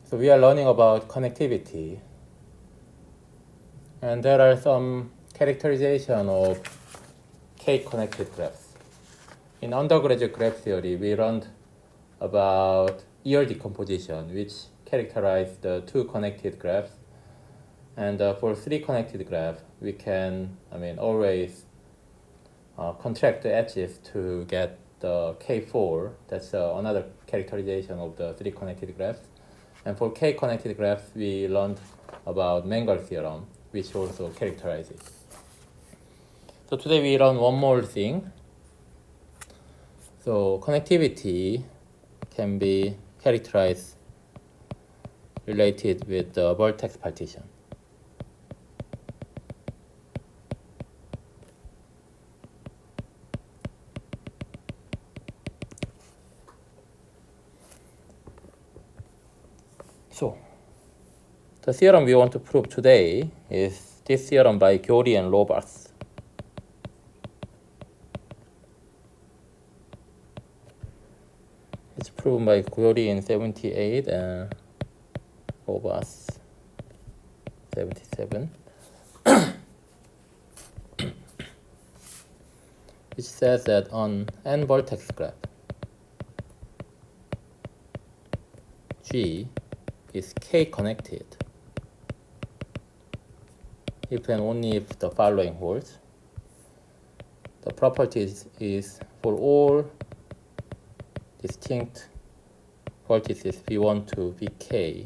So we are learning about connectivity, and there are some characterization of K-connected graphs. In undergraduate graph theory, we learned about ER decomposition, which characterize the two connected graphs. And for three connected graph, we can, always contract the edges to get the K4. That's another characterization of the three connected graphs. And for K-connected graphs, we learned about Mengel theorem, which also characterizes. So today we learn one more thing. So connectivity can be characterized related with the vertex partition. So the theorem we want to prove today is this theorem by Gyori and Robarts. It's proven by Gyori in 78 and Robarts 77. Which says that on n vertex graph, G is K-connected if and only if the following holds. The property is for all distinct vertices V1 to Vk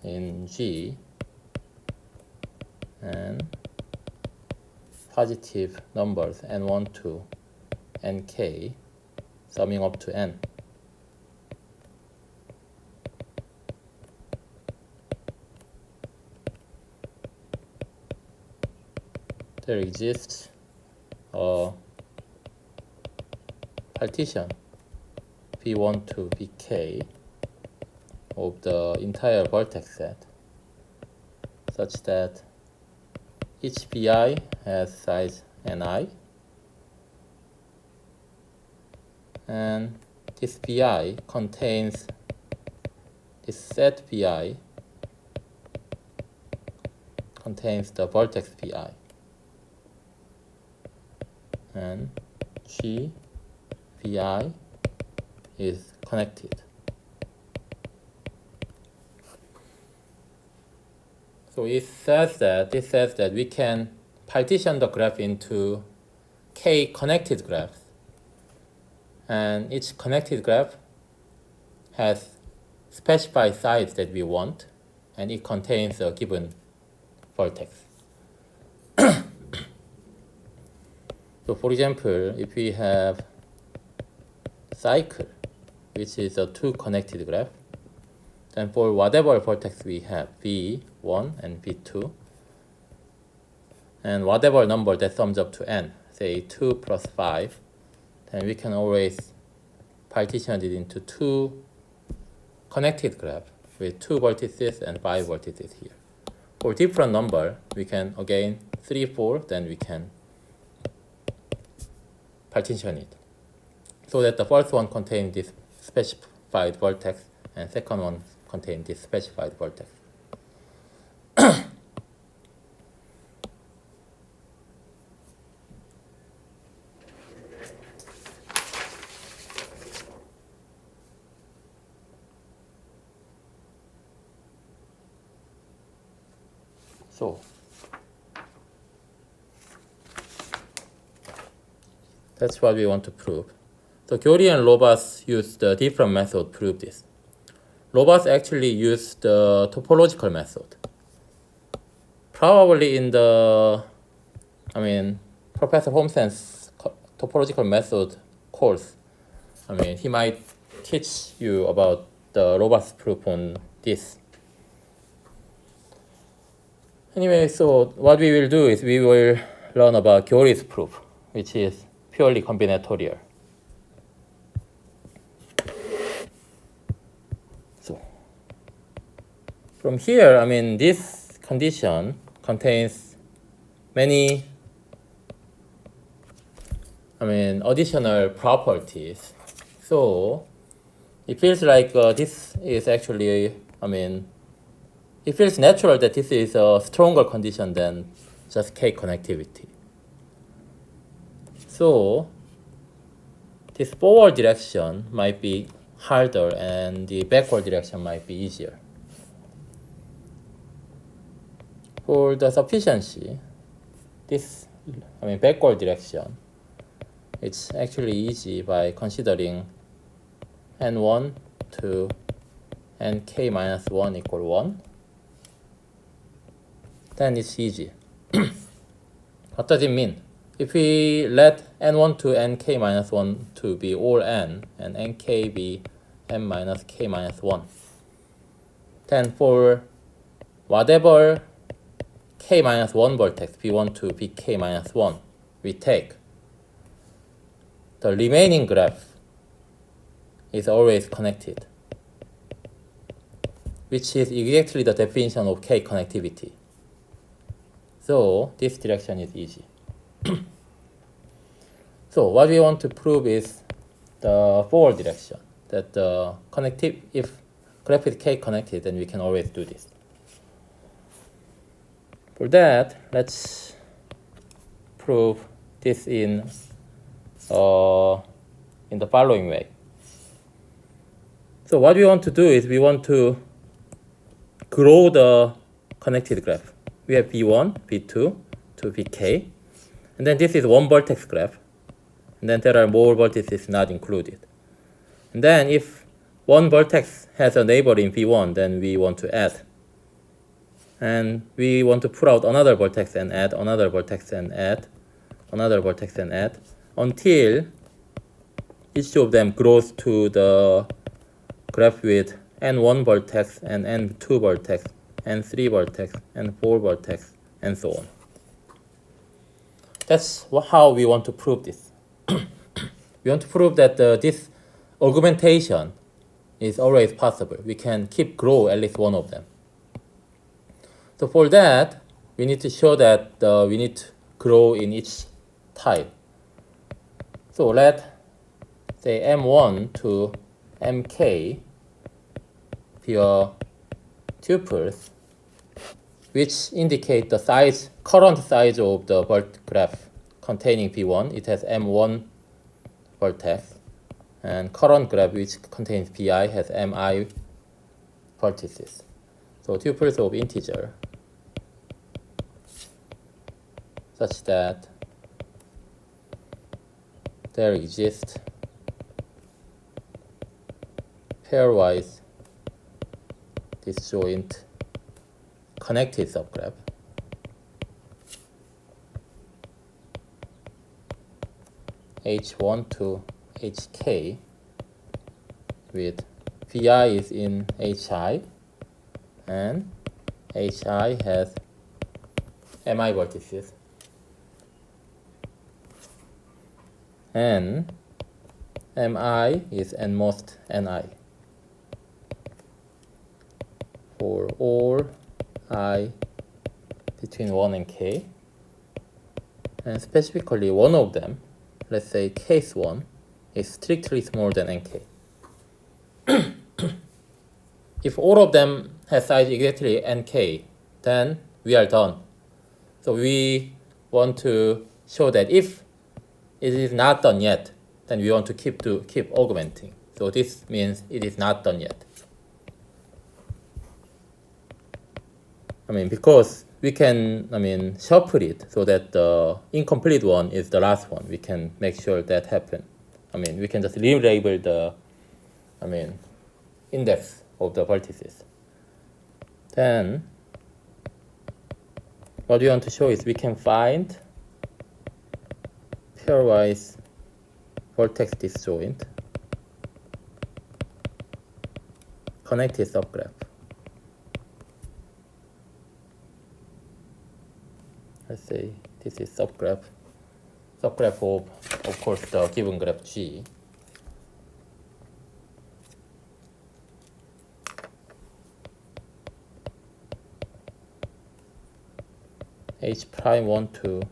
in G and positive numbers n1 to nk summing up to n. There exists a partition V1 to Vk of the entire vertex set such that each Vi has size ni, and this Vi contains this set Vi contains the vertex Vi, and G Vi is connected. So this says that we can partition the graph into K connected graphs, and each connected graph has specified size that we want, and it contains a given vertex. So for example, if we have cycle, which is a two connected graph, then for whatever vertex we have, V1 and V2, and whatever number that sums up to n, say 2 plus 5, then we can always partition it into two connected graphs with 2 vertices and 5 vertices here. For different number, we can again 3, 4, then we can partition it so that the first one contains this specified vertex and second one contains this specified vertex. So that's what we want to prove. So Gyori and Robarts used a different method to prove this. Robarts actually used the topological method. Probably in the, Professor Holmsen's topological method course, he might teach you about the Robarts proof on this. Anyway, so what we will do is we will learn about Gyori's proof, which is purely combinatorial. So from here, this condition contains many additional properties. So it feels like this is actually, it feels natural that this is a stronger condition than just K connectivity. So this forward direction might be harder and the backward direction might be easier. For the sufficiency, this, backward direction, it's actually easy by considering n1 to nk minus 1 equal 1. Then it's easy. What does it mean? If we let n1 to nk minus 1 to be all n and nk be n minus k minus 1, then for whatever k minus 1 vertex we want to be k minus 1, we take the remaining graph is always connected, which is exactly the definition of K connectivity. So this direction is easy. So what we want to prove is the forward direction, that the if graph is K connected, then we can always do this. For that, let's prove this in the following way. So what we want to do is we want to grow the connected graph. We have V1, V2 to Vk, and then this is one vertex graph, and then there are more vertices not included. And then if one vertex has a neighbor in V1, then we want to add. And we want to put out another vertex and add, another vertex and add, another vertex and add, until each of them grows to the graph with n1 vertex and n2 vertex, n3 vertex, n4 vertex, and so on. That's how we want to prove this. We want to prove that this augmentation is always possible. We can keep grow at least one of them. So for that, we need to show that we need to grow in each type. So let say M1 to MK be a tuples which indicate the size, current size of the graph containing V1. It has M1 vertex, and current graph which contains Vi has Mi vertices. So tuples of integer such that there exists pairwise disjoint connected subgraph H1 to HK with Vi is in Hi and Hi has Mi vertices and Mi is nmost Ni for all I between 1 and k, and specifically one of them, let's say case 1, is strictly smaller than nk. If all of them have size exactly nk, then we are done. So we want to show that if it is not done yet, then we want to keep augmenting. So this means it is not done yet. Because we can, shuffle it so that the incomplete one is the last one. We can make sure that happens. We can just relabel the, index of the vertices. Then, what we want to show is we can find pairwise vertex disjoint connected subgraph. Let's say this is subgraph of course, the given graph G. H'1 to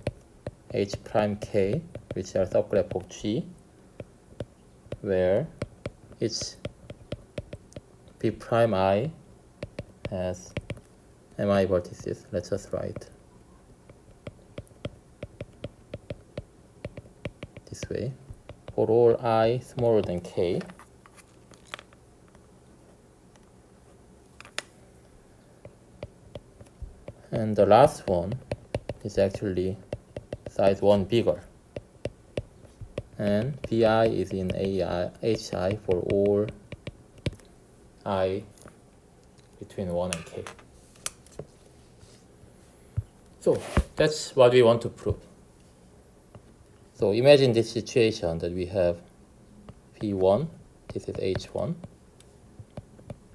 H'K, which are subgraph of G, where each B prime I has mi vertices. Let's just write this way. For all I smaller than k, and the last one is actually size 1 bigger, and bi is in hi for all I between 1 and k. So that's what we want to prove. So imagine this situation that we have P1, this is H1,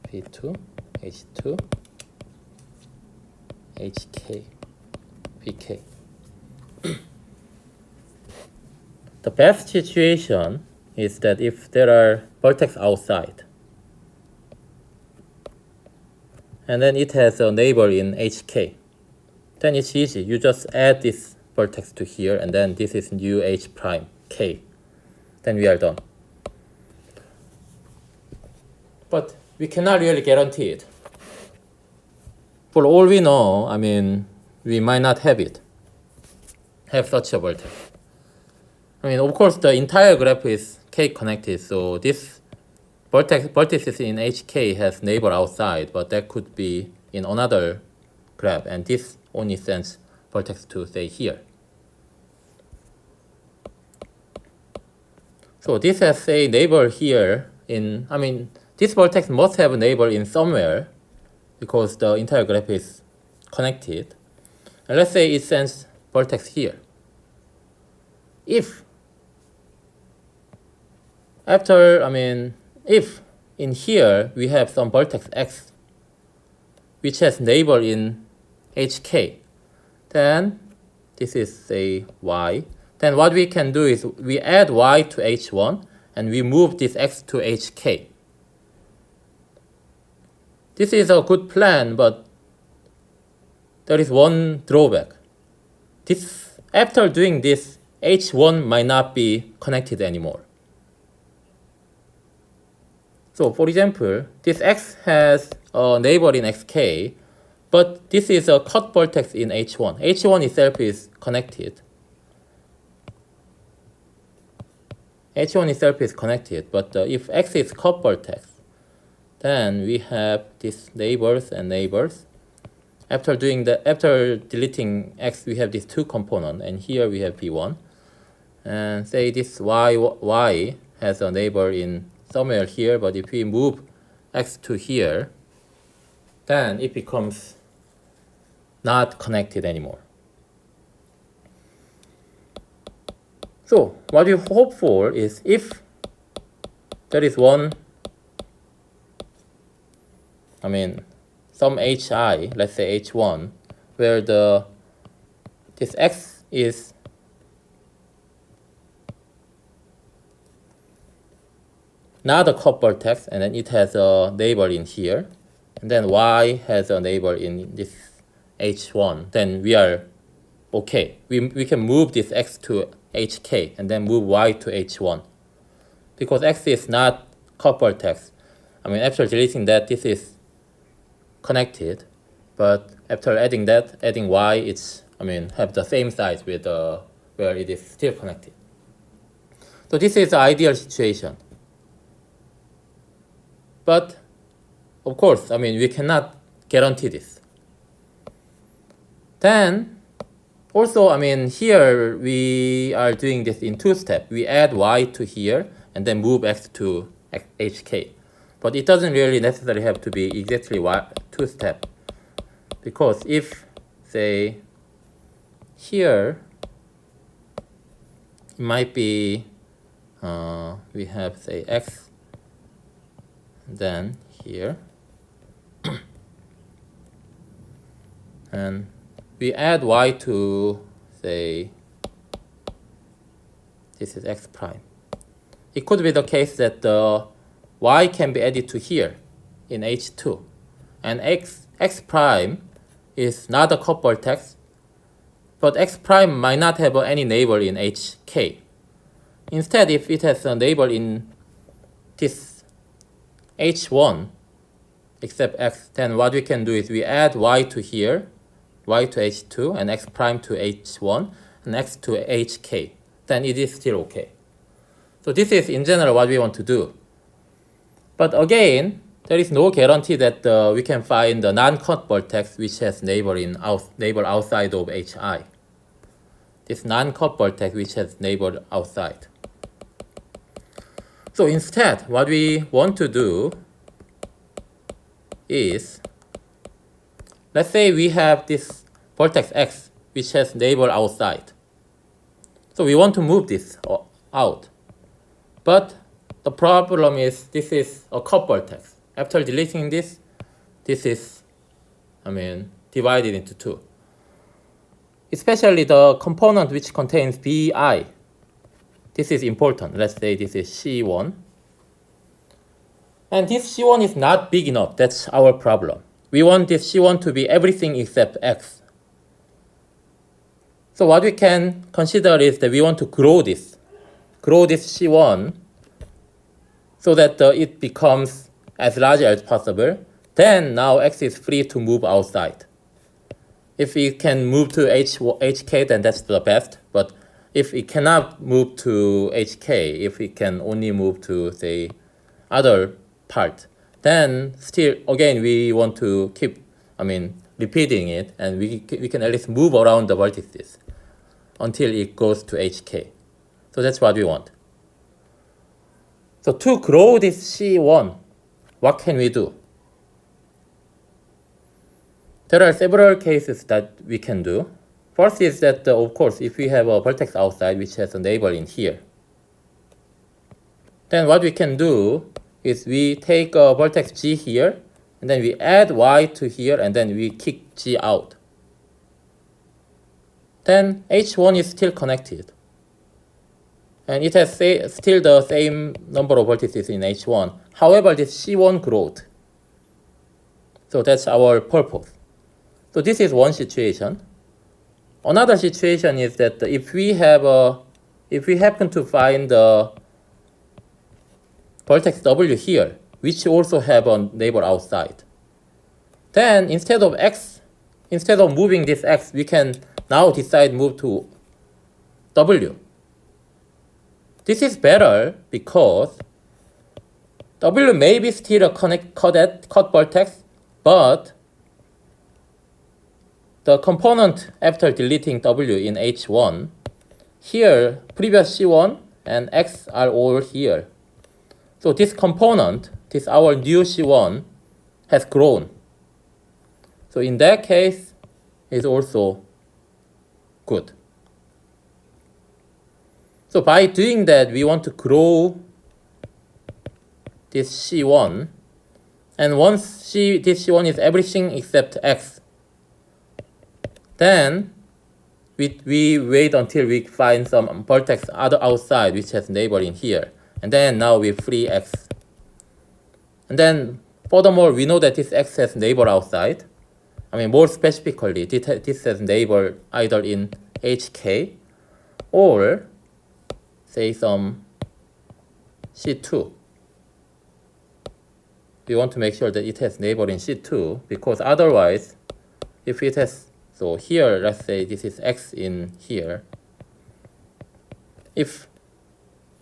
P2, H2, HK, PK. The best situation is that if there are vertex outside, and then it has a neighbor in HK, then it's easy. You just add this vertex to here, and then this is new H prime K. Then we are done. But we cannot really guarantee it. For all we know, I mean, we might not have such a vertex. I mean, of course, the entire graph is K connected, so this vertices in HK has neighbor outside, but that could be in another graph, and this only sends vertex to, say, here. So this has a neighbor here in, I mean, this vertex must have a neighbor in somewhere because the entire graph is connected. And let's say it sends vertex here. If in here we have some vertex x which has neighbor in HK, then this is say y. Then what we can do is we add y to H1 and we move this x to HK. This is a good plan, but there is one drawback. After doing this, H1 might not be connected anymore. So for example, this x has a neighbor in xk, but this is a cut vertex in H1. H1 itself is connected. H1 itself is connected, but if x is cut vertex, then we have these neighbors and neighbors. After deleting x, we have these two components, and here we have P1. And say this y has a neighbor in somewhere here, but if we move x to here, then it becomes not connected anymore. So what we hope for is if there is some hi, let's say h1, where this x is not a cut vertex, and then it has a neighbor in here, and then y has a neighbor in this h1, then we are okay. We can move this x to hk and then move y to h1. Because x is not cut vertex, after deleting that, this is connected, but after adding y, it's have the same size with where it is still connected. So this is the ideal situation. But of course, we cannot guarantee this. Then also, here we are doing this in two steps. We add y to here and then move x to hk. But it doesn't really necessarily have to be exactly two step, because if, say, here, it might be, we have, say, x, then here, and we add y to, say, this is x prime. It could be the case that the y can be added to here in H2. And x prime is not a cut vertex, but x prime might not have any neighbor in HK. Instead, if it has a neighbor in this H1, except x, then what we can do is we add y to here, y to h2, and x prime to h1, and x to hk. Then it is still okay. So this is in general what we want to do. But again, there is no guarantee that we can find the non-cut vertex which has neighbor outside of hi. This non-cut vertex which has neighbor outside. So instead, what we want to do is, let's say we have this vertex x which has neighbor outside. So we want to move this out. But the problem is this is a cut vertex. After deleting this is, divided into two. Especially the component which contains bi. This is important. Let's say this is C1. And this C1 is not big enough. That's our problem. We want this C1 to be everything except x. So what we can consider is that we want to grow this C1 so that it becomes as large as possible. Then now x is free to move outside. If it can move to hk, then that's the best. But if it cannot move to hk, if it can only move to, say, other part, then still, again, we want to keep, repeating it, and we can at least move around the vertices until it goes to hk. So that's what we want. So to grow this C1, what can we do? There are several cases that we can do. First is that, of course, if we have a vertex outside which has a neighbor in here, then what we can do is we take a vertex g here, and then we add y to here, and then we kick g out. Then h1 is still connected. And it has still the same number of vertices in h1. However, this c1 growth. So that's our purpose. So this is one situation. Another situation is that if we happen to find the vertex w here, which also have a neighbor outside, then instead of moving this x, we can now decide move to w. This is better because w may be still a cut vertex, but the component after deleting w in h1, here previous c1 and x are all here. So this component, our new c1, has grown. So in that case, it's also good. So by doing that, we want to grow this c1, and once this c1 is everything except x, then we wait until we find some vertex outside which has neighbor in here, and then now we free x. And then furthermore, we know that this x has neighbor outside. More specifically, this has neighbor either in hk or, say, some C2. We want to make sure that it has neighbor in C2, because otherwise, if it has, so here, let's say this is x in here. If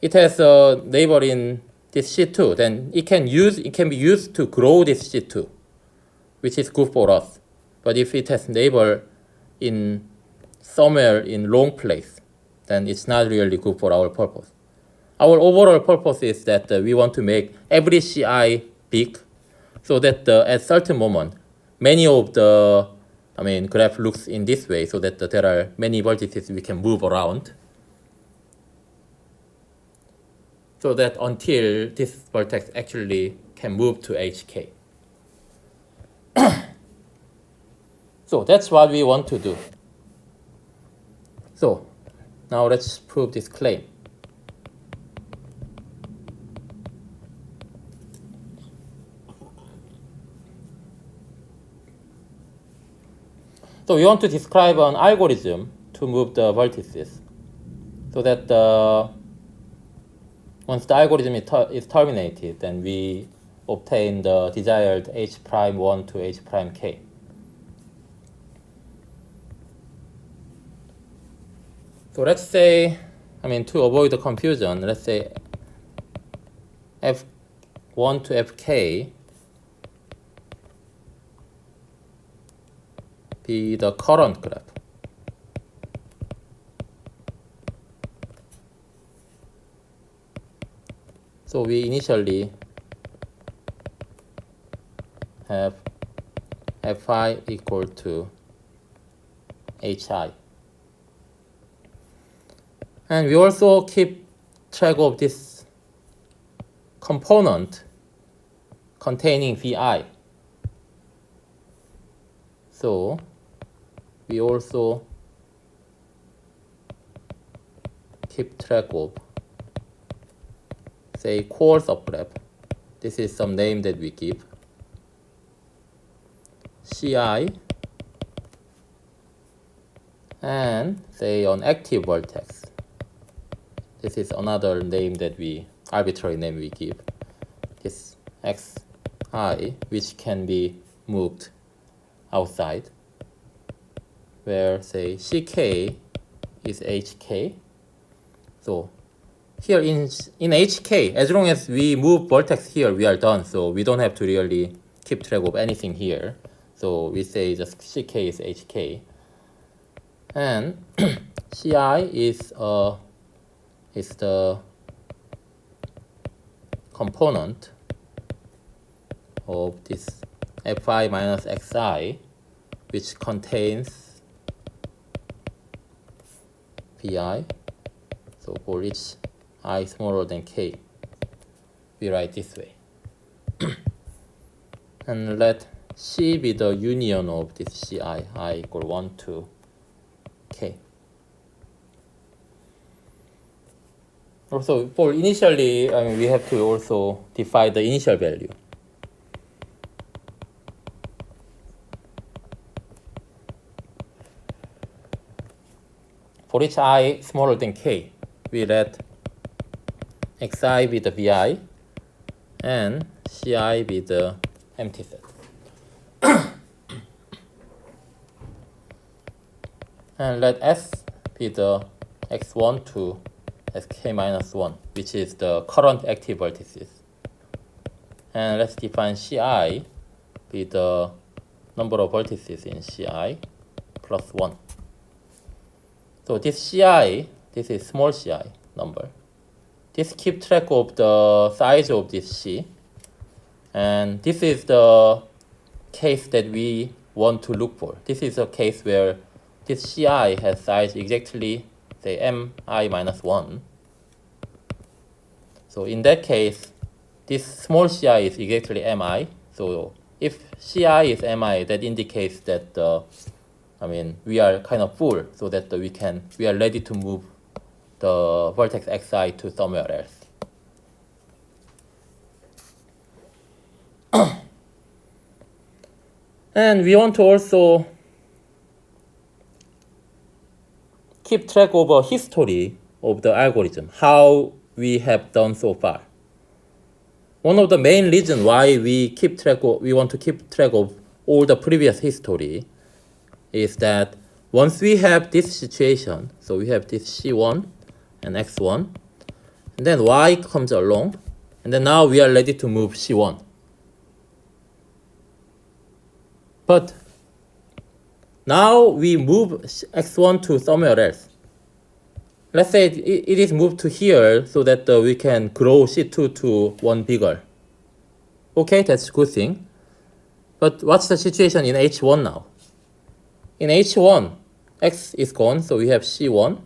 it has a neighbor in this C2, then it can be used to grow this C2, which is good for us. But if it has neighbor in somewhere in wrong place, then it's not really good for our purpose. Our overall purpose is that we want to make every CI big, so that at certain moment, many of the graph looks in this way, so that there are many vertices we can move around. So that until this vertex actually can move to hk. So that's what we want to do. So now let's prove this claim. So we want to describe an algorithm to move the vertices, so that once the algorithm is terminated, then we obtain the desired h prime 1 to h prime k. So let's say, to avoid the confusion, let's say f1 to fk be the current graph. So we initially have fi equal to hi. And we also keep track of this component containing vi. So we also keep track of, say, core subgraph. This is some name that we give. Ci and say an active vertex. This is another name that arbitrary name we give. This xi, which can be moved outside, where say ck is hk. So here in hk, as long as we move vertex here, we are done. So we don't have to really keep track of anything here. So we say just ck is hk. And ci is the component of this fi minus xi, which contains vi. So for each I smaller than k, we write this way. And let C be the union of this Ci, I equal 1 to k. Also, for initially, we have to also define the initial value. For each I smaller than k, we let xi be the vi and ci be the empty set. And let s be the x1 to sk minus 1, which is the current active vertices. And let's define ci be the number of vertices in ci plus 1. So this ci, this is small ci number. This keep track of the size of this C. And this is the case that we want to look for. This is a case where this Ci has size exactly, say, mi minus 1. So in that case, this small Ci is exactly mi. So if Ci is mi, that indicates that we are kind of full, so that we are ready to move the vertex xi to somewhere else. And we want to also keep track of a history of the algorithm, how we have done so far. One of the main reasons why we want to keep track of all the previous history is that once we have this situation, so we have this C1 and X1, and then Y comes along, and then now we are ready to move C1. But now we move X1 to somewhere else. Let's say it is moved to here so that we can grow C2 to 1 bigger. Okay, that's a good thing. But what's the situation in H1 now? In H1, X is gone, so we have C1,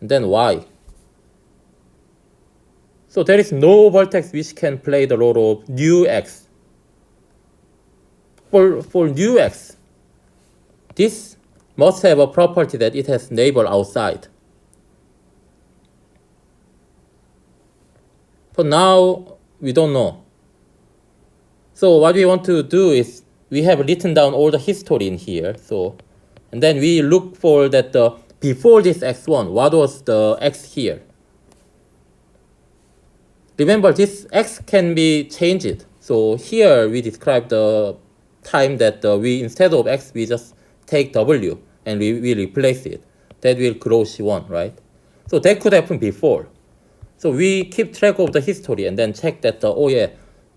and then Y. So there is no vertex which can play the role of new X. For new X, this must have a property that it has neighbor outside. But now we don't know. So what we want to do is we have written down all the history in here. And then we look for that before this X1, what was the X here? Remember, this X can be changed. So here we describe the time that we, instead of x, we just take w and we replace it. That will grow C1, right? So that could happen before. So we keep track of the history and then check that, oh yeah,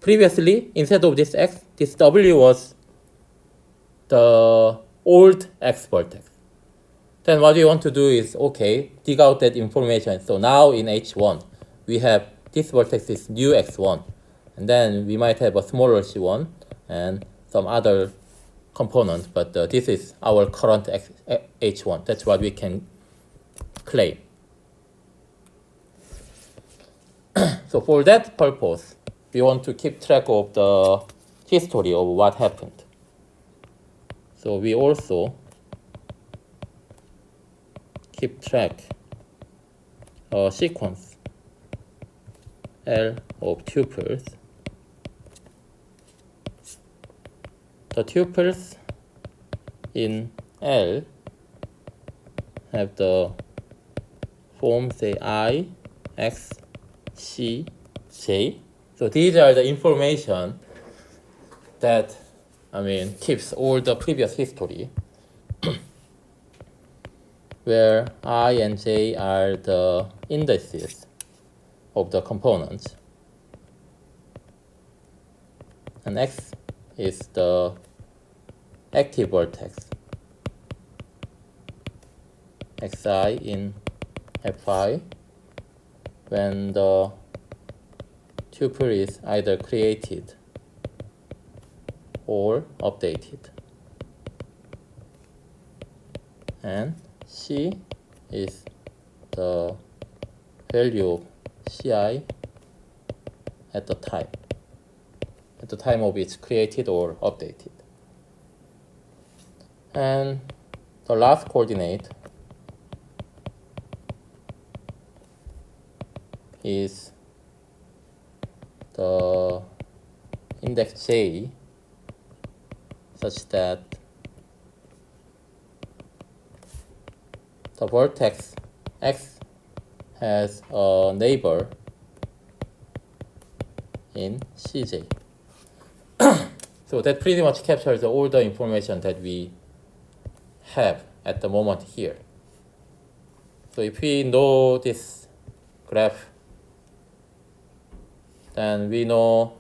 previously, instead of this x, this w was the old x vertex. Then what we want to do is, okay, dig out that information. So now in H1, we have this vertex is new x1. And then we might have a smaller C1 and some other component, but this is our current H1. That's what we can claim. So for that purpose, we want to keep track of the history of what happened. So we also keep track a sequence L of tuples. The tuples in L have the form, say, I, X, C, J. So these are the information that, keeps all the previous history, where I and J are the indices of the components, and X is the active vertex, Xi in Fi, when the tuple is either created or updated. And C is the value of Ci at the time of its created or updated. And the last coordinate is the index J, such that the vertex X has a neighbor in Cj. So that pretty much captures all the information that we have at the moment here. So if we know this graph, then we know,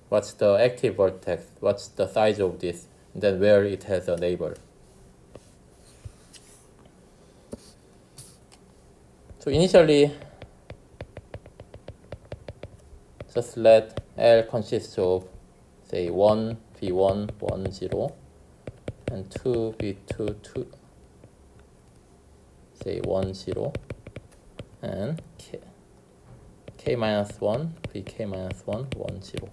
what's the active vertex, what's the size of this, and then where it has a neighbor. So initially, just let L consist of, say, 1, V1, 1, 0, and 2, V2, 2, say, 1, 0, and K minus 1, Vk minus 1, 1, 0.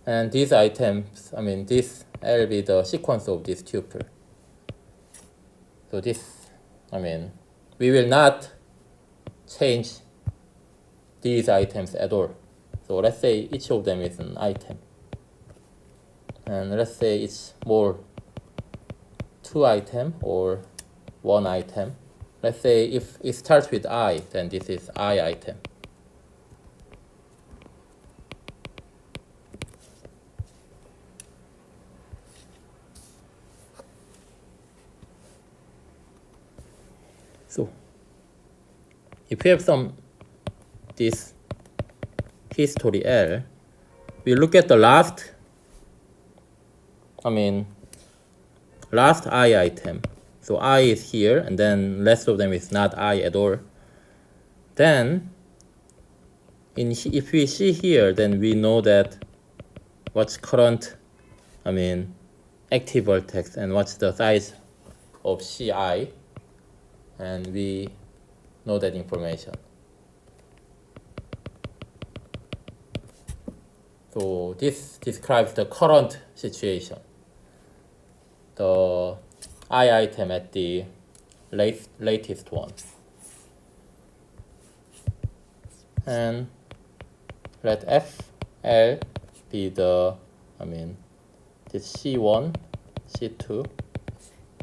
And these items, this L be the sequence of this tuple. So this, we will not change these items at all. So let's say each of them is an item. And let's say it's more 2 item or 1 item. Let's say if it starts with I, then this is I item. So if we have this history L, we look at the last I item. So I is here, and then rest of them is not I at all. Then, if we see here, then we know that what's current, active vertex, and what's the size of Ci, and we know that information. So this describes the current situation. The I item at the latest one. And let FL be the, this C1, C2,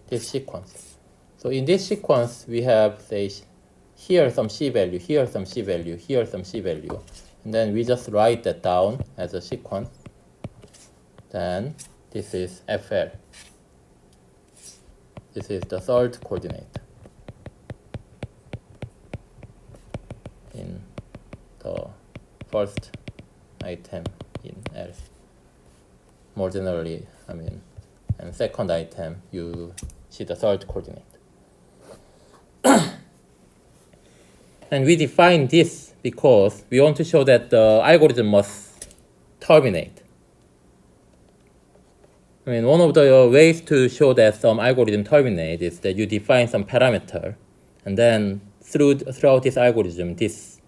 this sequence. So in this sequence, we have, say, here some C value, here some C value, here some C value. And then we just write that down as a sequence. Then this is FL. This is the third coordinate in the first item in L. More generally, and second item, you see the third coordinate. And we define this because we want to show that the algorithm must terminate. One of the ways to show that some algorithm terminate is that you define some parameter, and then throughout this algorithm, this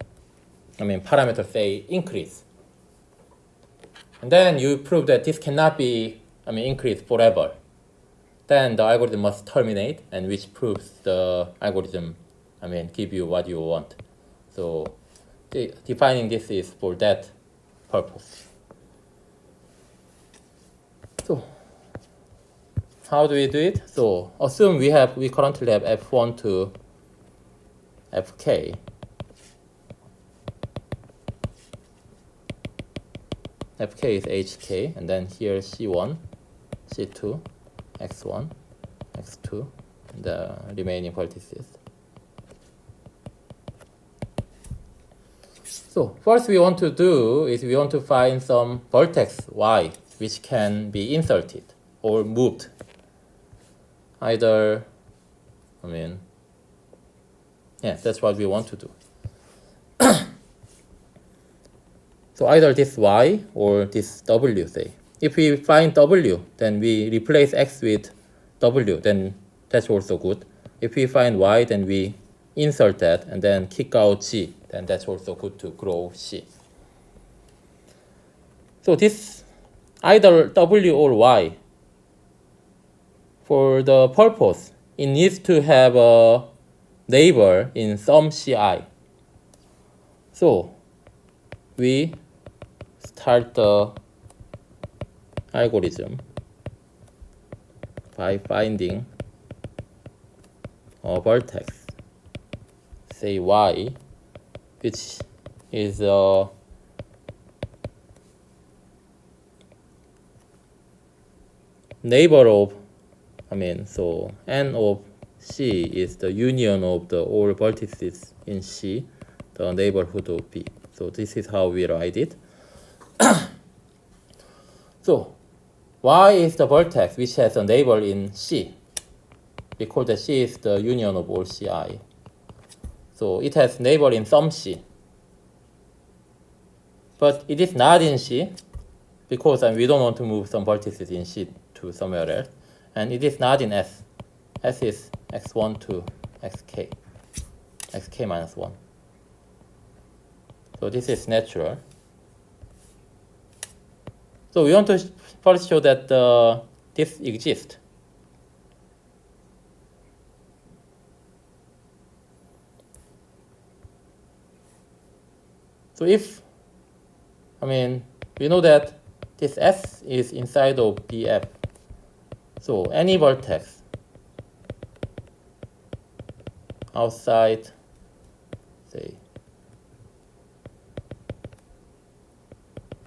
parameter say increase. And then you prove that this cannot be increased forever. Then the algorithm must terminate, and which proves the algorithm give you what you want. So defining this is for that purpose. So how do we do it? So assume we currently have F1 to Fk. Fk is Hk, and then here C1, C2, X1, X2, and the remaining vertices. So first we want to do is we want to find some vertex y which can be inserted or moved. Either, that's what we want to do. So either this y or this w, say. If we find w, then we replace x with w, then that's also good. If we find y, then we insert that and then kick out g, then that's also good to grow c. So this either w or y, for the purpose, it needs to have a neighbor in some ci. So we start the algorithm by finding a vertex, say y, which is a neighbor of, so n of C is the union of the all vertices in C, the neighborhood of B. So this is how we write it. So Y is the vertex which has a neighbor in C. Recall that C is the union of all Ci. So it has neighbor in some C. But it is not in C because we don't want to move some vertices in C to somewhere else. And it is not in S. S is x1 to xk, xk minus 1. So this is natural. So we want to first show that this exists. So if, we know that this S is inside of BF. So any vertex outside, say,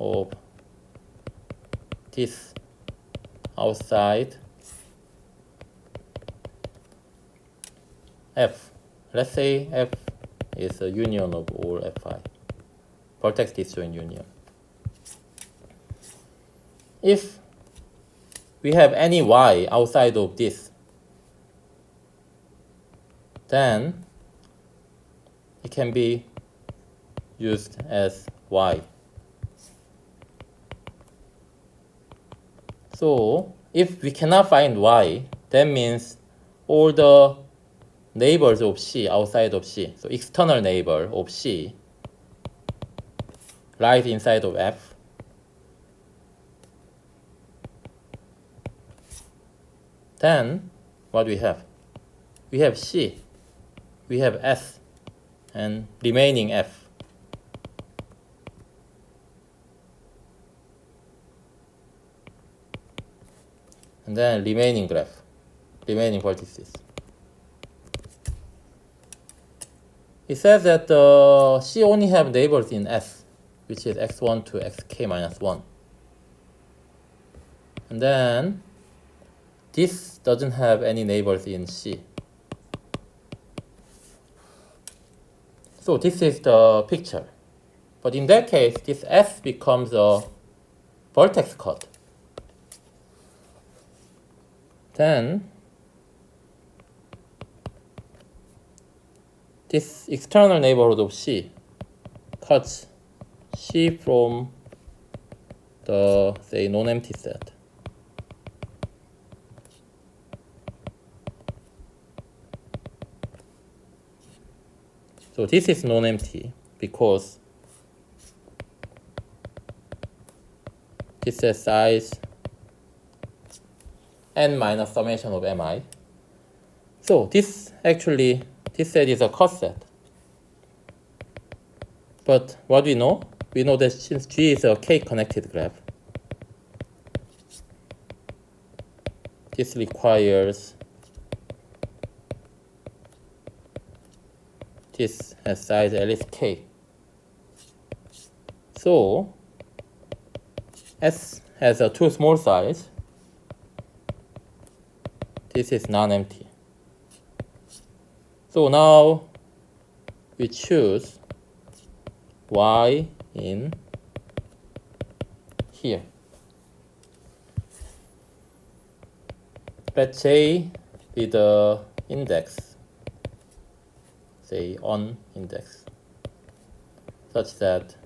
of this outside F. Let's say F is a union of all Fi. Vertex disjoint union. If we have any Y outside of this, then it can be used as Y. So if we cannot find Y, that means all the neighbors of C outside of C, so external neighbor of C, lies inside of F. Then what we have? We have C, we have S, and remaining F. And then remaining graph, remaining vertices. It says that C only have neighbors in S. which is x1 to xk minus 1. And then this doesn't have any neighbors in C. So this is the picture. But in that case, this S becomes a vertex cut. Then this external neighborhood of C cuts C from the, say, non-empty set. So this is non-empty because this has size n minus summation of mi. So this set is a cut set. But what we know? We know that since G is a K-connected graph, this requires this has size at least K. So S has a too small size. This is non-empty. So now we choose Y in here. Let J be the index, say on index, such that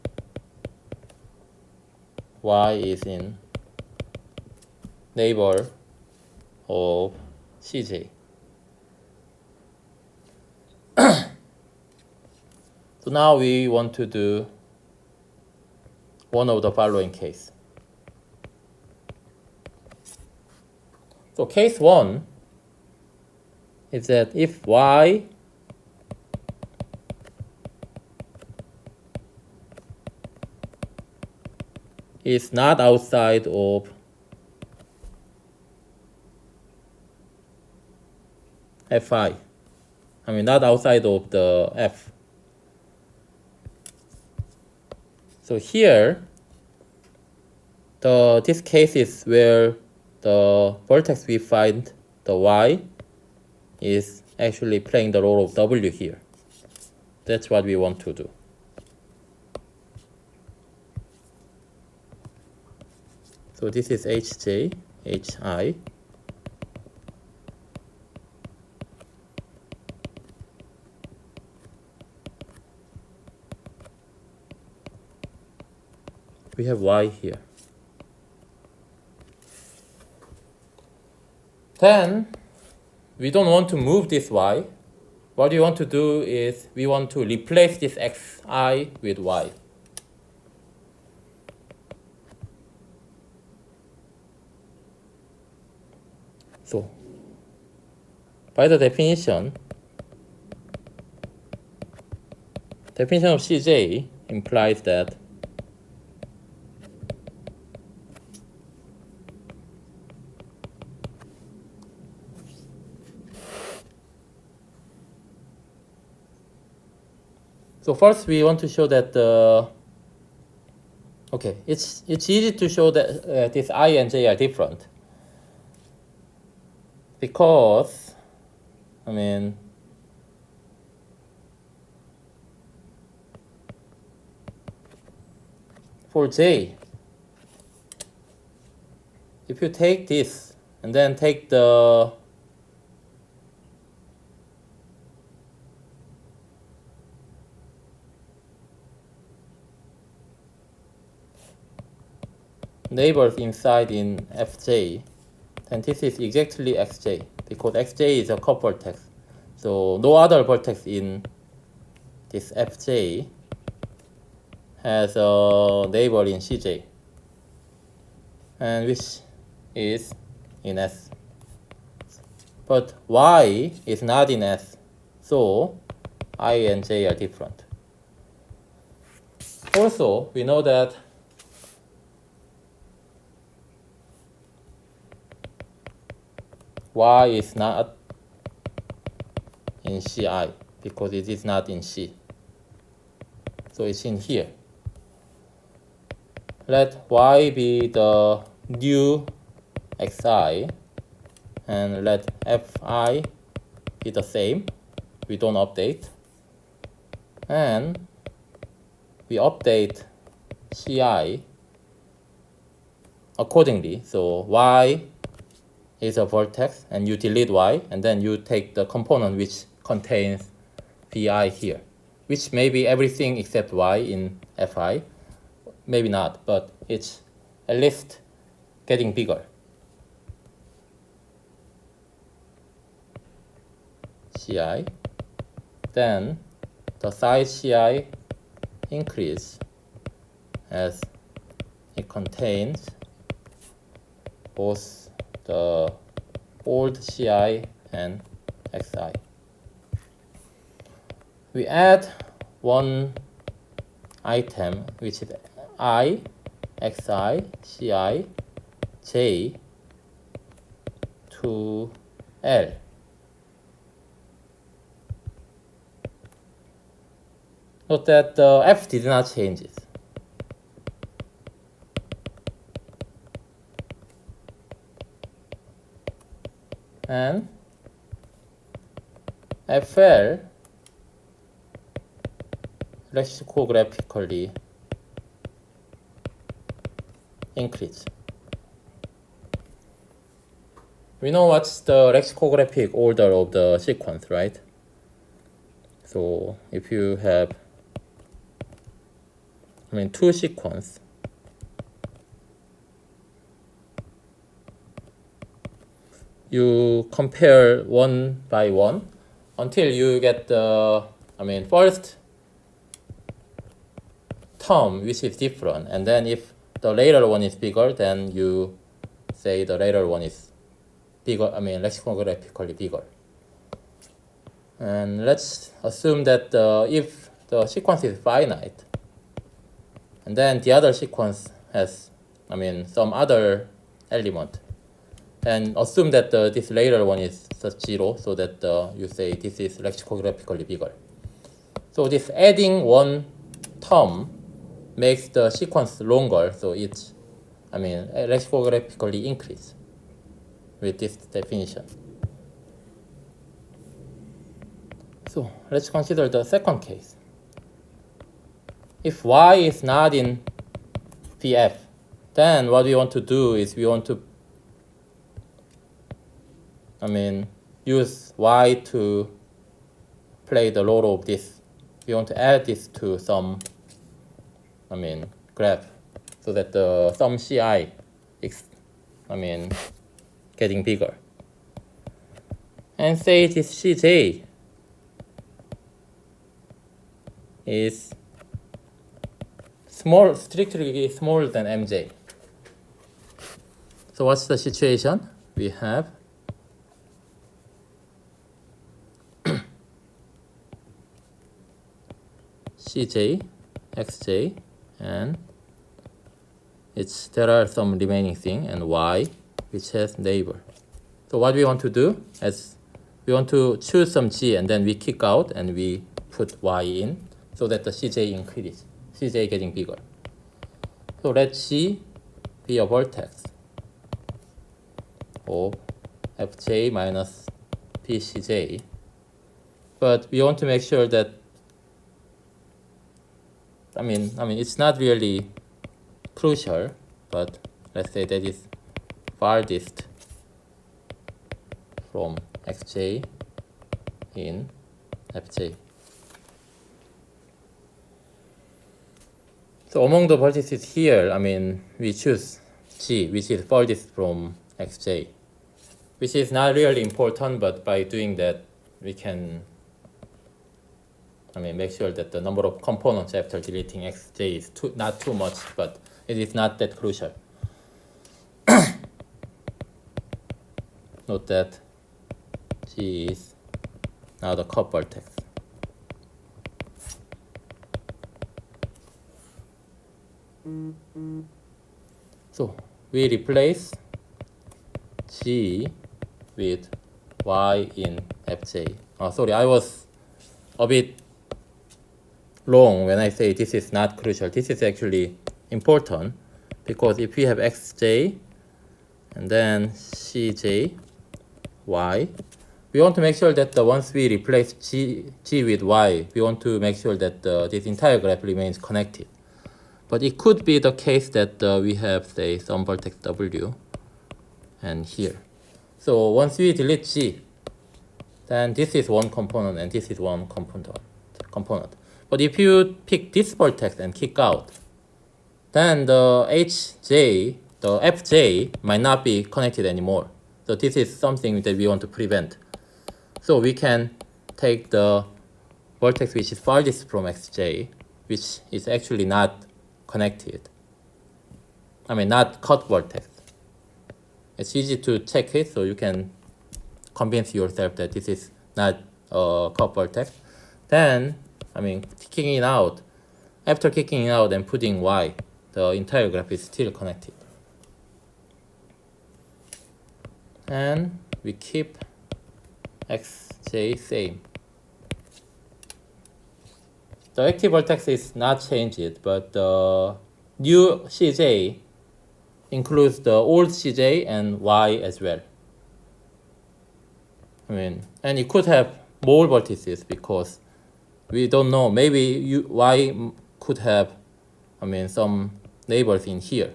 Y is in neighbor of Cj. So now we want to do one of the following case. So case 1 is that if Y is not outside of Fi, I mean not outside of the F. So here, this case is where the vertex we find, the Y, is actually playing the role of W here. That's what we want to do. So this is Hj, Hi. We have Y here. Then we don't want to move this Y. What we want to do is we want to replace this Xi with Y. So by the definition of Cj implies that so first we want to show that it's easy to show that this I and j are different because I mean for j, if you take this and then take the neighbors inside in Fj, then this is exactly Xj because Xj is a cut vertex. So no other vertex in this Fj has a neighbor in Cj, and which is in S. But Y is not in S, so I and J are different. Also, we know that Y is not in Ci because it is not in C. So it's in here. let y be the new xi, and let fi be the same. We don't update. And we update ci accordingly. So y is a vertex, and you delete y, and then you take the component which contains vi here, which may be everything except y in fi. Maybe not, but it's at least getting bigger. ci. Then the size ci increase as it contains both the old ci and xi. We add one item which is I, xi, ci, j to L. Note that the f did not change it. And FL lexicographically increase. We know what's the lexicographic order of the sequence, right? So if you have, two sequences, you compare one by one until you get the, first term which is different, and then if the later one is bigger, then you say the later one is bigger, lexicographically bigger. And let's assume that if the sequence is finite, and then the other sequence has, some other element, and assume that this later one is such 0, so that you say this is lexicographically bigger. So this adding one term makes the sequence longer, so it's, lexicographically increase with this definition. So let's consider the second case. If y is not in VF, then what we want to do is we want to use y to play the role of this. We want to add this to some, graph, so that the some ci is, getting bigger. And say this cj is strictly smaller than mj. So what's the situation? We have cj, xj, and there are some remaining thing, and y, which has neighbor. So what we want to do is we want to choose some g, and then we kick out and we put y in, so that the cj increases, cj getting bigger. So let g be a vertex of fj minus pcj, but we want to make sure that it's not really crucial, but let's say that is farthest from xj in fj. So among the vertices here, we choose g, which is farthest from xj, which is not really important, but by doing that, we can make sure that the number of components after deleting xj is not too much, but it is not that crucial. Note that g is now the cup vertex. So we replace g with y in fj. Sorry, I was a bit wrong when I say this is not crucial. This is actually important. because if we have xj and then cj y, we want to make sure that once we replace g with y, we want to make sure that this entire graph remains connected. But it could be the case that we have, say, some vertex w and here. So once we delete g, then this is one component and this is one component. But if you pick this vertex and kick out, then the hj, the fj might not be connected anymore. So this is something that we want to prevent. So we can take the vertex which is farthest from xj, which is actually not connected. I mean, not cut vertex. It's easy to check it, so you can convince yourself that this is not a cut vertex. Then, I mean, kicking it out. After kicking it out and putting y, the entire graph is still connected. And we keep xj same. The active vertex is not changed, but the new cj includes the old cj and y as well. I mean, and it could have more vertices because we don't know. Maybe y could have, I mean, some neighbors in here.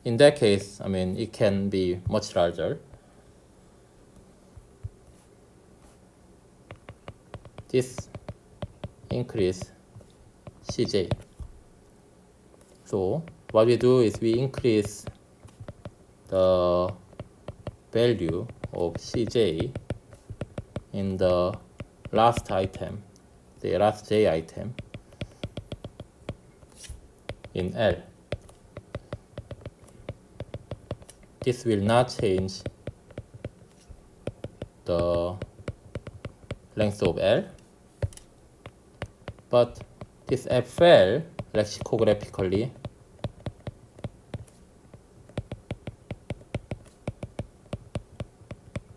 In that case, I mean, it can be much larger. This increase cj. So what we do is we increase the value of cj in the last item, the last j item in L. This will not change the length of L, but this FL lexicographically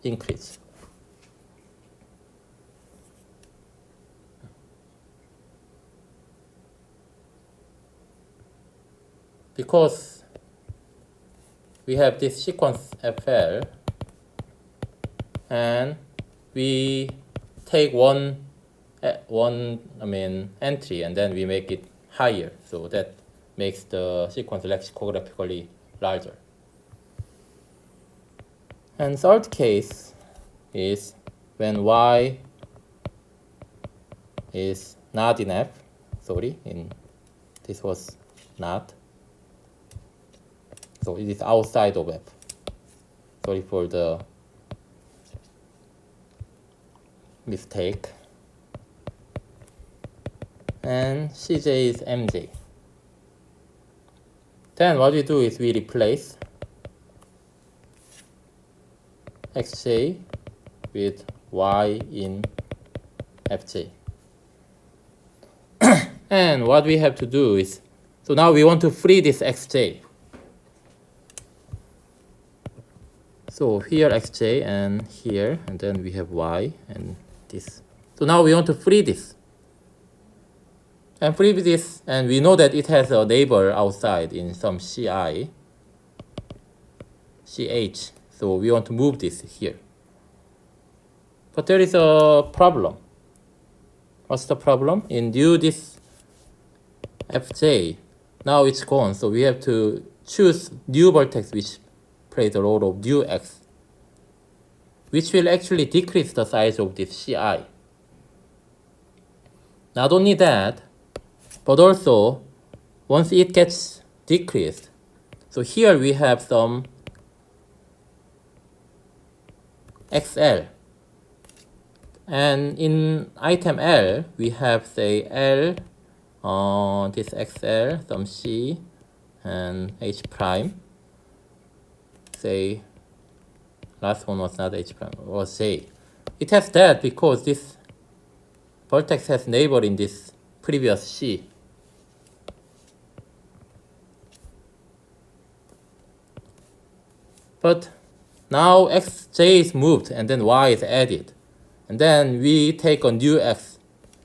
increase. Because we have this sequence FL and we take one entry and then we make it higher, so that makes the sequence lexicographically larger. And third case is when y is not in F. This was not. So it is outside of F. Sorry for the mistake. And Cj is Mj. Then what we do is we replace Xj with Y in Fj. And what we have to do is, so now we want to free this Xj. So here Xj and here, and then we have Y and this. So now we want to free this. And free this, and we know that it has a neighbor outside in some Ci, Ch. So we want to move this here. But there is a problem. What's the problem? In due this Fj, now it's gone. So we have to choose new vertex which plays the role of due x, which will actually decrease the size of this Ci. Not only that, but also once it gets decreased, so here we have some XL. And in item L, we have, say, L, this XL, some C, and H prime. Say, last one was not H prime, it was J. It has that because this vertex has neighbor in this previous C. But now xj is moved and then y is added. And then we take a new x.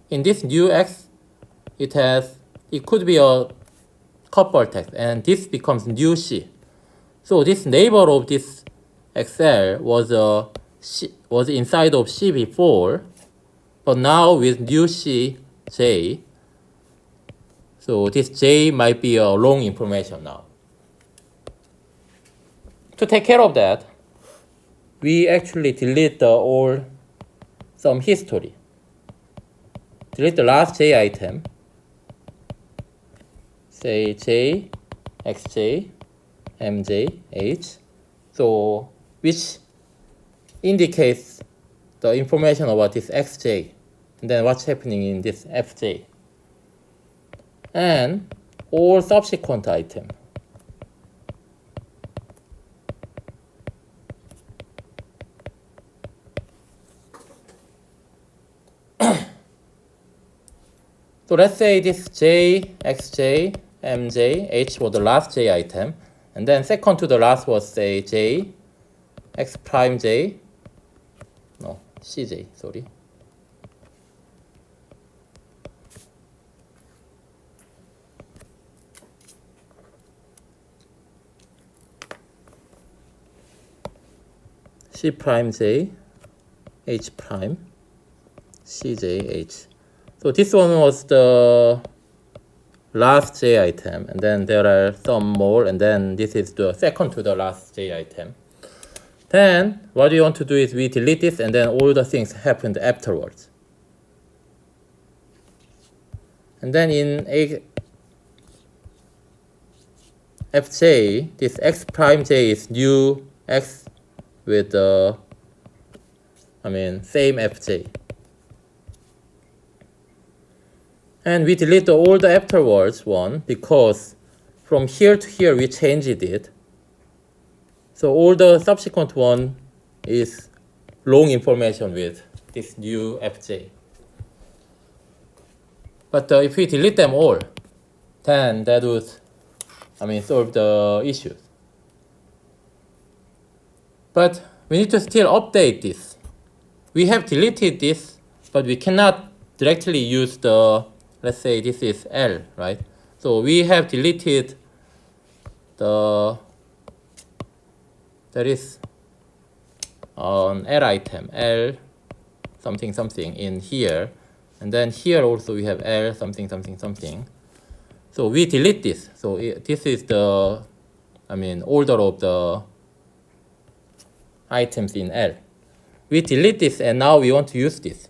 In this new x, it could be a cut vertex, and this becomes new C. So this neighbor of this XL was inside of C before, but now with new C J, so this J might be a wrong information now. To take care of that, we actually delete some history. Delete the last J item, say J, XJ, MJ, H, so which indicates the information about this XJ, and then what's happening in this FJ, and all subsequent items. So let's say this J, XJ, MJ, H was the last J item, and then second to the last was say J, X prime J, no, CJ, sorry. C prime J, H prime, CJ, H. So this one was the last J item, and then there are some more, and then this is the second to the last J item. Then what we want to do is we delete this, and then all the things happened afterwards. And then in Fj, this X prime J is new X with the, same Fj. And we delete the old afterwards one because from here to here we changed it. So all the subsequent one is wrong information with this new Fj. But if we delete them all, then that would, solve the issues. But we need to still update this. We have deleted this, but we cannot directly use the, let's say this is L, right? So we have deleted there is an L item, L something something in here. And then here also we have L something something something. So we delete this. So this is the, order of the items in L. We delete this and now we want to use this.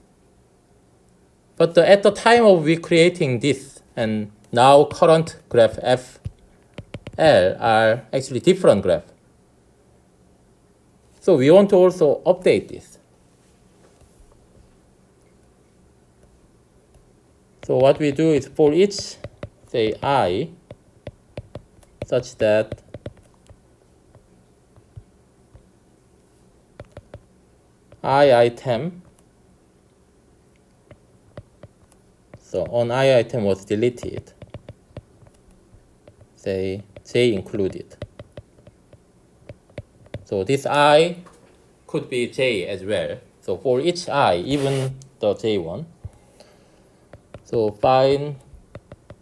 But at the time of we creating this and now current graph FL are actually different graph. So we want to also update this. So what we do is for each, say I, such that I item, so on I item was deleted, say J included. So this I could be J as well. So for each I, even the J one, so find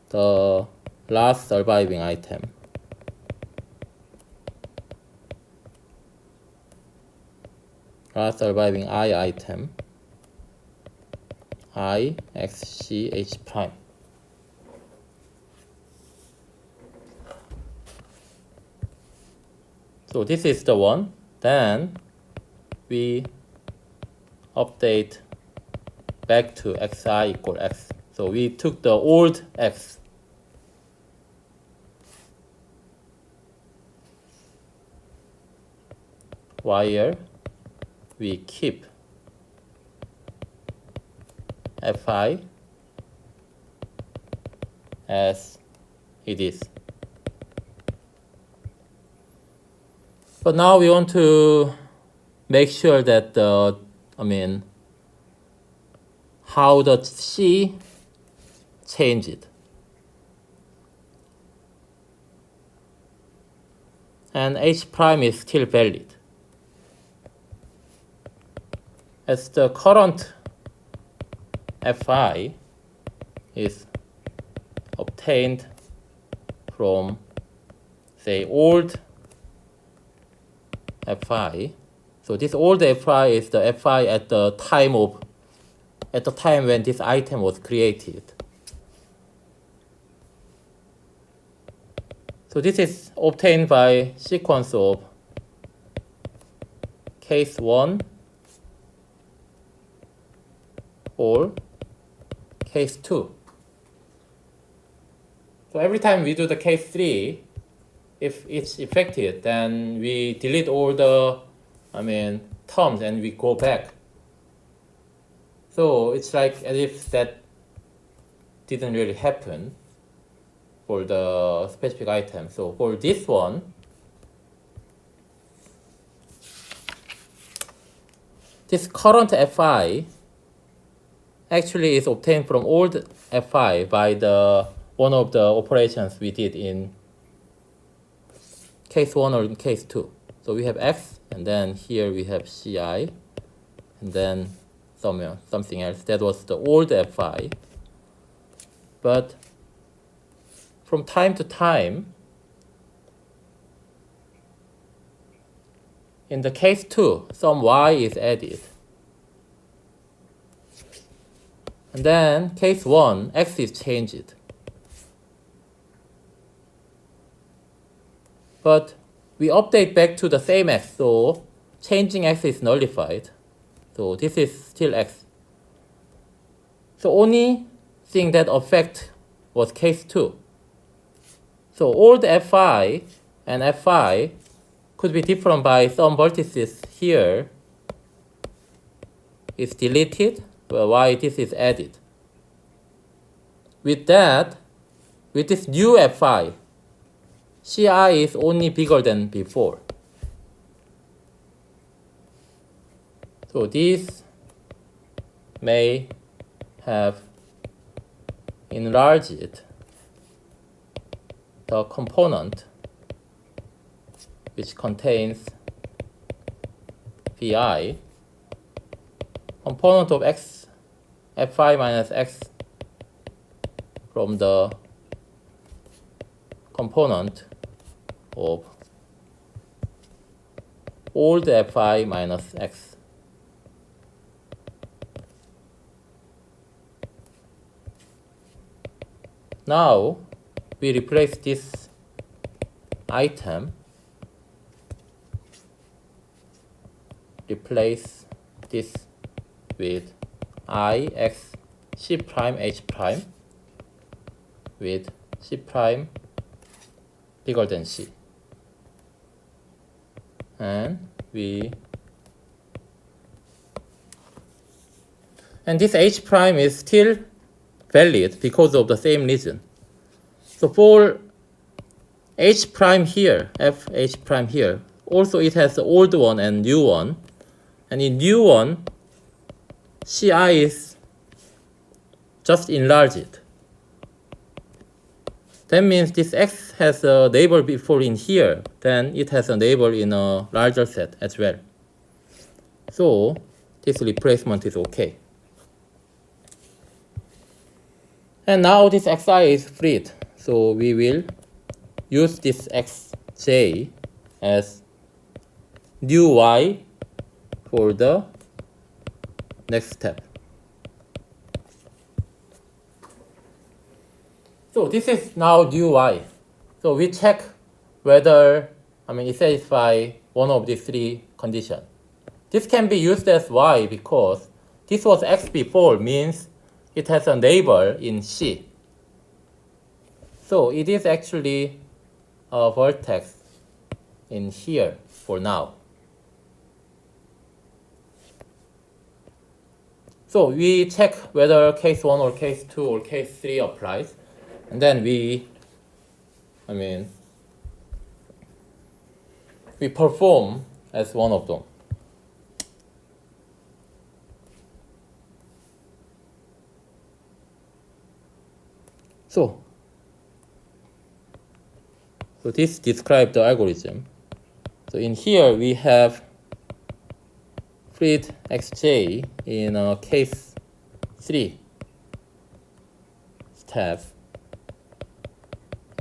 the last surviving item. Last surviving I item, I, X, C, H prime. So this is the one. Then we update back to xi equal x. So we took the old x. While we keep fi as it is. But now we want to make sure that how the C changed. And H prime is still valid. As the current Fi is obtained from, say, old fi. So this old fi is the fi at the time when this item was created. So this is obtained by sequence of case 1 or case 2. So every time we do the case 3, if it's affected, then we delete all the terms and we go back. So it's like as if that didn't really happen for the specific item. So for this one, this current fi actually is obtained from old fi by the one of the operations we did in case 1 or in case 2. So we have x, and then here we have ci, and then something else. That was the old fi. But from time to time, in the case 2, some y is added. And then case 1, x is changed. But we update back to the same x, so changing x is nullified. So this is still x. So only thing that affect was case 2. So old fi and fi could be different by some vertices here is deleted, but why this is added. With that, with this new fi, ci is only bigger than before. So this may have enlarged the component which contains vi, component of x fi minus x from the component of old fi minus x. Now we replace this item, replace this with I x c prime h prime with c prime bigger than c. And this h prime is still valid because of the same reason. So for h prime here, f h prime here, also it has the old one and new one. And in new one, ci is just enlarged. That means this x has a neighbor before in here, then it has a neighbor in a larger set as well. So this replacement is okay. And now this xi is freed. So we will use this xj as new y for the next step. So this is now new y. So we check whether it satisfies one of these three conditions. This can be used as y because this was x before, means it has a neighbor in C. So it is actually a vertex in here for now. So we check whether case 1 or case 2 or case 3 applies. And then we perform as one of them. So this describes the algorithm. So in here we have freed xj in case 3 step,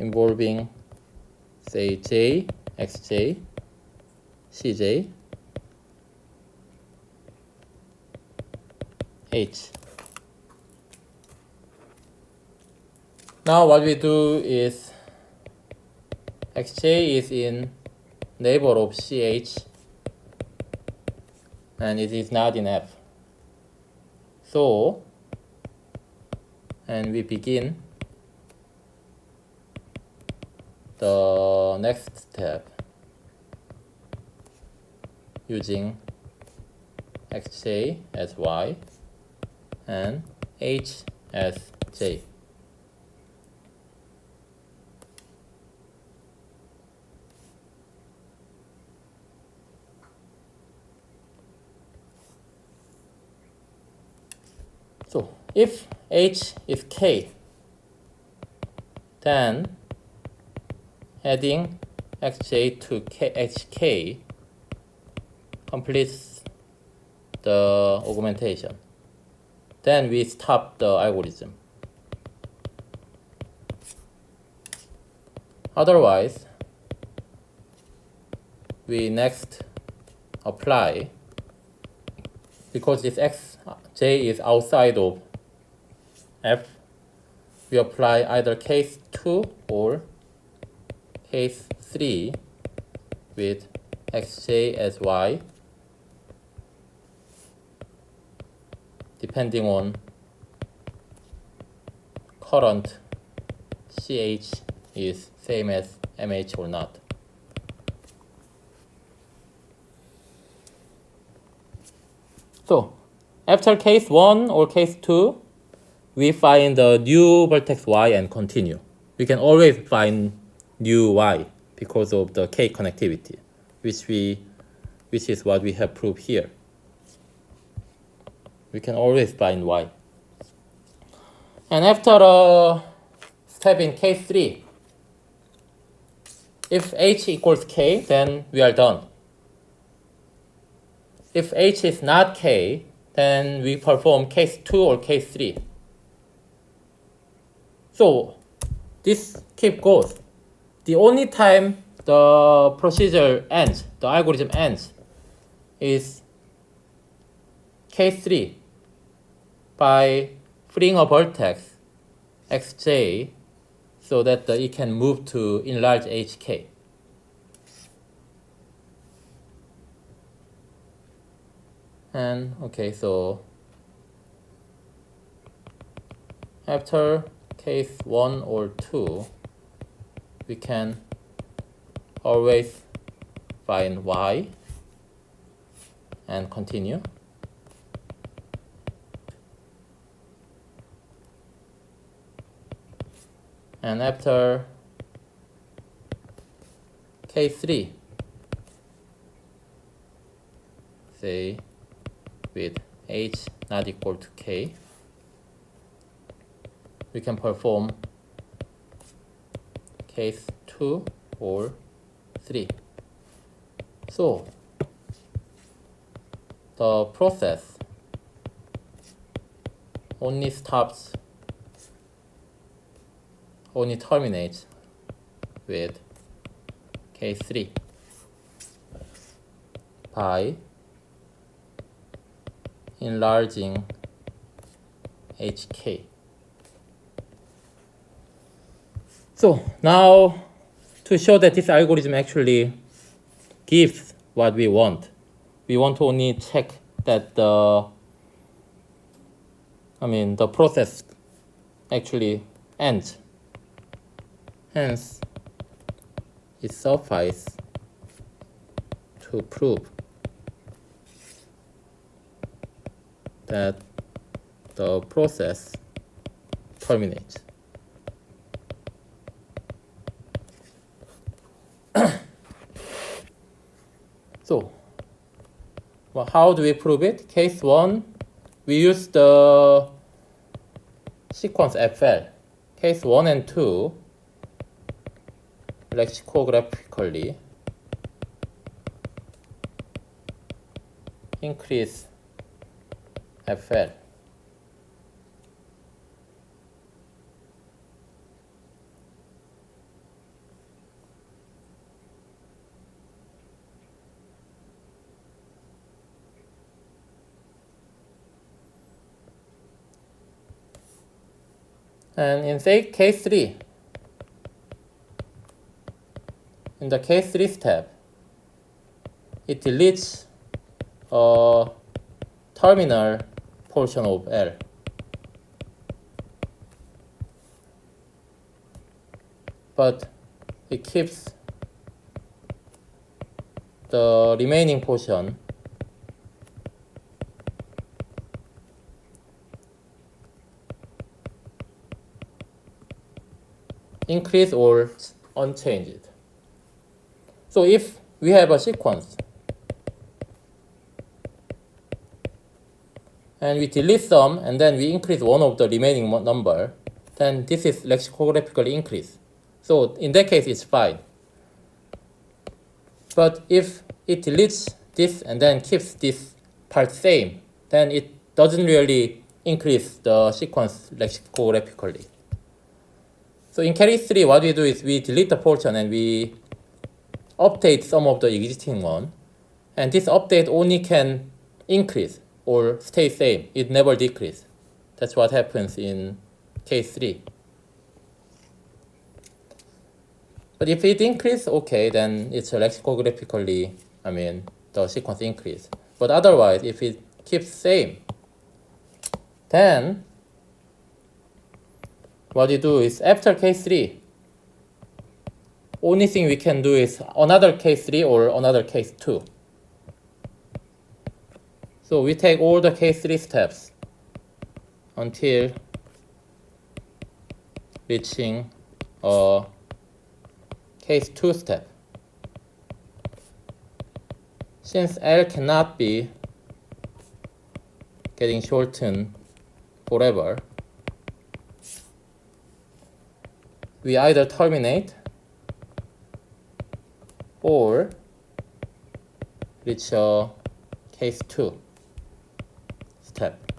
involving, say, j, xj, cj, h. Now what we do is xj is in neighbor of ch and it is not in F. So, and we begin the next step using xj as y and h as j. So if h is k, then adding xj to hk completes the augmentation. Then we stop the algorithm. Otherwise, we next apply, because this xj is outside of F, we apply either case 2 or case 3 with xj as y, depending on current ch is same as mh or not. So after case 1 or case 2, we find the new vertex y and continue. We can always find new y because of the k connectivity, which is what we have proved here. We can always find y. And after a step in case 3, if h equals k, then we are done. If h is not k, then we perform case 2 or case 3. So this keep goes. The only time the procedure ends, the algorithm ends, is case 3 by freeing a vertex xj so that it can move to enlarge hk. And okay, so after case 1 or 2, we can always find y and continue. And after case 3, say with h not equal to k, we can perform case 2 or 3. So the process only terminates with case 3 by enlarging hk. So now, to show that this algorithm actually gives what we want to only check that the process actually ends. Hence, it suffices to prove that the process terminates. So, well, how do we prove it? Case 1, we use the sequence FL. Case 1 and 2, lexicographically increase FL. And in say case 3, in the case 3 step, it deletes a terminal portion of L. But it keeps the remaining portion increased or unchanged. So if we have a sequence and we delete some and then we increase one of the remaining number, then this is lexicographically increased. So in that case, it's fine. But if it deletes this and then keeps this part same, then it doesn't really increase the sequence lexicographically. So in case 3, what we do is we delete the portion and we update some of the existing one. And this update only can increase or stay same. It never decrease. That's what happens in case 3. But if it increase, okay, then it's lexicographically, the sequence increase. But otherwise, if it keeps same, then what you do is after case 3, only thing we can do is another case 3 or another case 2. So we take all the case 3 steps until reaching a case 2 step. Since L cannot be getting shortened forever, we either terminate or reach a case 2 step.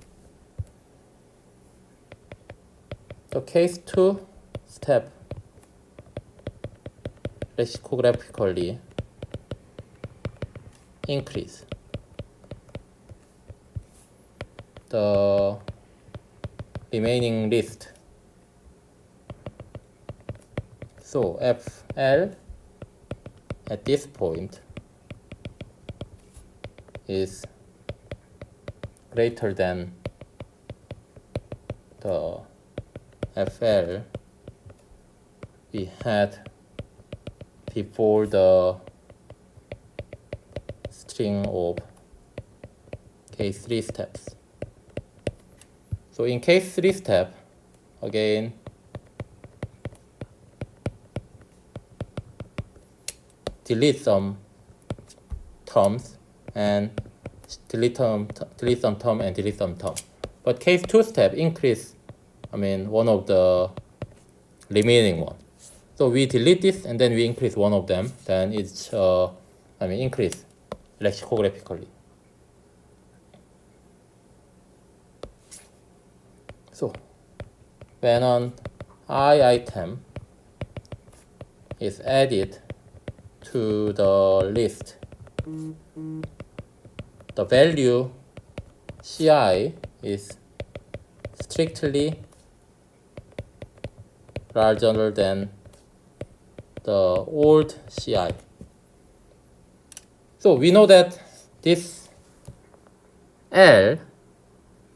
So case 2 step lexicographically increase the remaining list. So FL at this point is greater than the FL we had before the string of case 3 steps. So in case 3 step, again, delete some terms and delete some term and delete some term. But case 2 step increase, one of the remaining one. So we delete this and then we increase one of them, then it's increase lexicographically. So when an I item is added to the list, the value Ci is strictly larger than the old Ci. So we know that this L,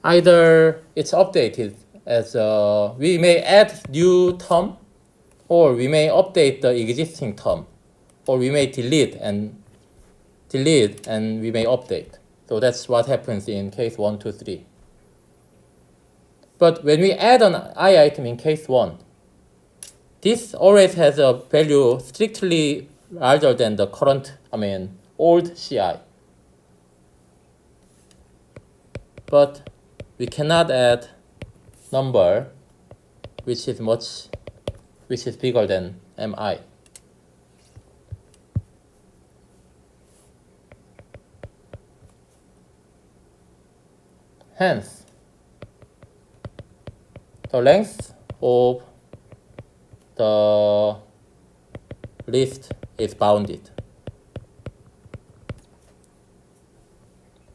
either it's updated as we may add new term, or we may update the existing term, or we may delete and we may update. So that's what happens in case 1, 2, 3. But when we add an I item in case 1, this always has a value strictly larger than the current, old Ci. But we cannot add number which is bigger than mi. Hence, the length of the list is bounded.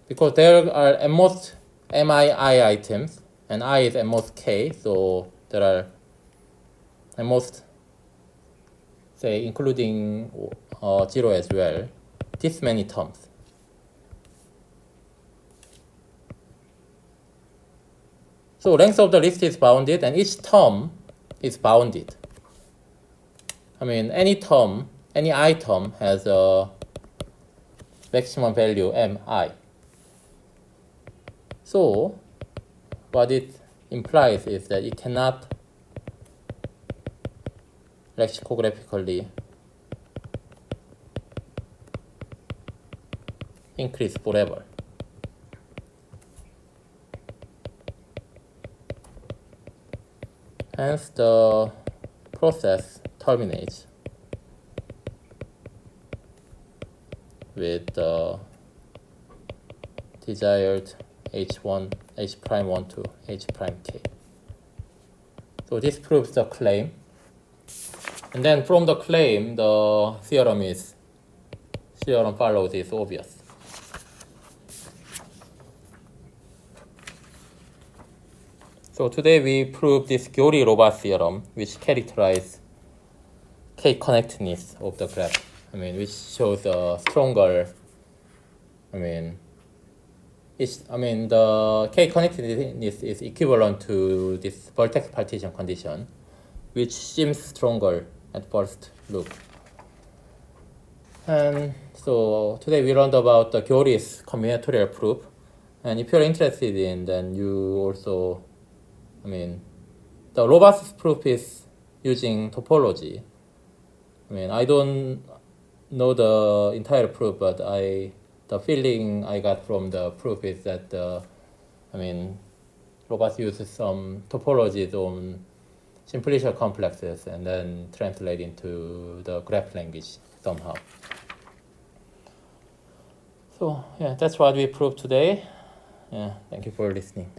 Because there are at most mi I items, and I is at most k, so there are and most, say, including 0 as well, this many terms. So length of the list is bounded, and each term is bounded. I mean, any term, any item has a maximum value mi. So what it implies is that it cannot lexicographically increase forever. Hence, the process terminates with the desired h1, h prime 1 to h prime k. So this proves the claim. And then from the claim, the theorem follows is obvious. So today we proved this Gyori-Robas theorem, which characterizes K-connectedness of the graph. I mean, which shows a stronger. The K-connectedness is equivalent to this vertex partition condition, which seems stronger at first look. And so today we learned about the Gyori's combinatorial proof. And if you're interested in, then you also, the Robas proof is using topology. I don't know the entire proof, but the feeling I got from the proof is that Robas uses some topologies on simplicial complexes and then translate into the graph language somehow. So yeah, that's what we proved today. Yeah, thank you for listening.